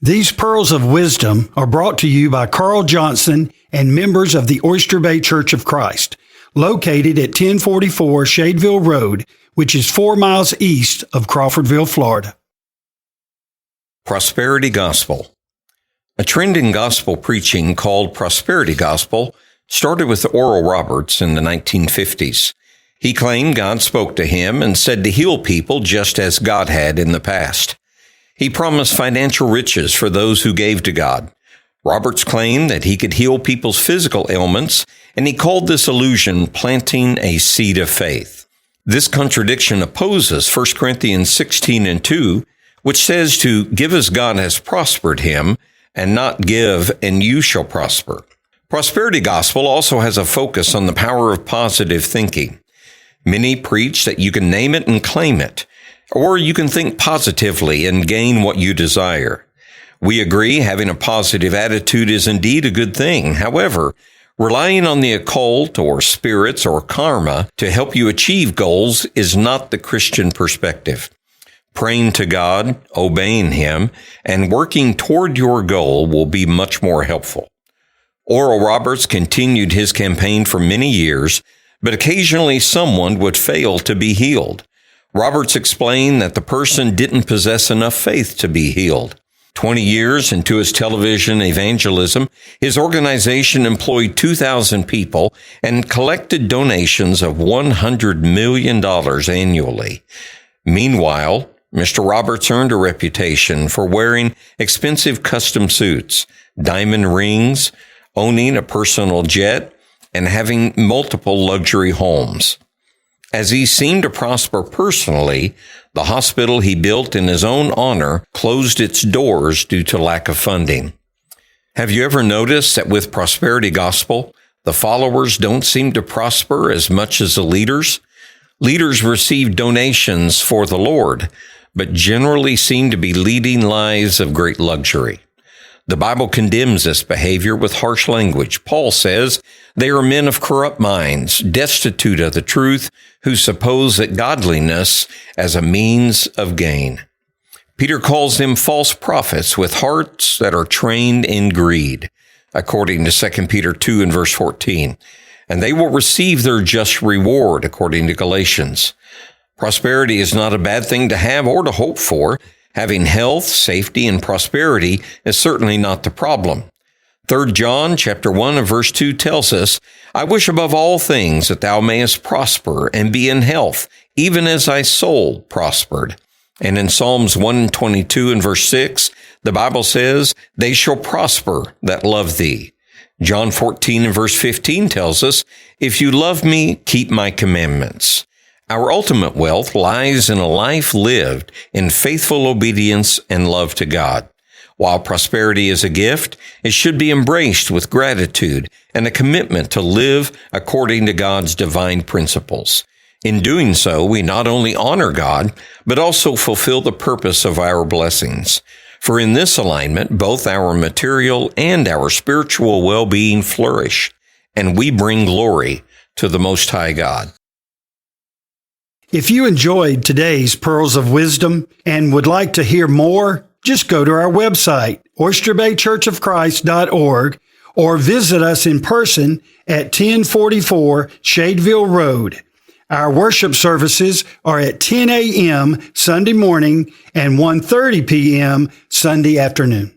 These pearls of wisdom are brought to you by Carl Johnson and members of the Oyster Bay Church of Christ, located at 1044 Shadeville Road, which is 4 miles east of Crawfordville, Florida. Prosperity Gospel. A trend in gospel preaching called prosperity gospel started with Oral Roberts in the 1950s. He claimed God spoke to him and said to heal people just as God had in the past. He promised financial riches for those who gave to God. Roberts claimed that he could heal people's physical ailments, and he called this illusion planting a seed of faith. This contradiction opposes 1 Corinthians 16:2, which says to give as God has prospered him, and not give and you shall prosper. Prosperity gospel also has a focus on the power of positive thinking. Many preach that you can name it and claim it, or you can think positively and gain what you desire. We agree having a positive attitude is indeed a good thing. However, relying on the occult or spirits or karma to help you achieve goals is not the Christian perspective. Praying to God, obeying Him, and working toward your goal will be much more helpful. Oral Roberts continued his campaign for many years, but occasionally someone would fail to be healed. Roberts explained that the person didn't possess enough faith to be healed. 20 years into his television evangelism, his organization employed 2,000 people and collected donations of $100 million annually. Meanwhile, Mr. Roberts earned a reputation for wearing expensive custom suits, diamond rings, owning a personal jet, and having multiple luxury homes. As he seemed to prosper personally, the hospital he built in his own honor closed its doors due to lack of funding. Have you ever noticed that with prosperity gospel, the followers don't seem to prosper as much as the leaders? Leaders receive donations for the Lord, but generally seem to be leading lives of great luxury. The Bible condemns this behavior with harsh language. Paul says, they are men of corrupt minds, destitute of the truth, who suppose that godliness as a means of gain. Peter calls them false prophets with hearts that are trained in greed, according to 2 Peter 2 and verse 14. And they will receive their just reward, according to Galatians. Prosperity is not a bad thing to have or to hope for. Having health, safety, and prosperity is certainly not the problem. 3 John chapter 1 and verse 2 tells us, I wish above all things that thou mayest prosper and be in health, even as thy soul prospered. And in Psalms 122 and verse 6, the Bible says, they shall prosper that love thee. John 14 and verse 15 tells us, if you love me, keep my commandments. Our ultimate wealth lies in a life lived in faithful obedience and love to God. While prosperity is a gift, it should be embraced with gratitude and a commitment to live according to God's divine principles. In doing so, we not only honor God, but also fulfill the purpose of our blessings. For in this alignment, both our material and our spiritual well-being flourish, and we bring glory to the Most High God. If you enjoyed today's Pearls of Wisdom and would like to hear more, just go to our website, oysterbaychurchofchrist.org, or visit us in person at 1044 Shadeville Road. Our worship services are at 10 a.m. Sunday morning and 1:30 p.m. Sunday afternoon.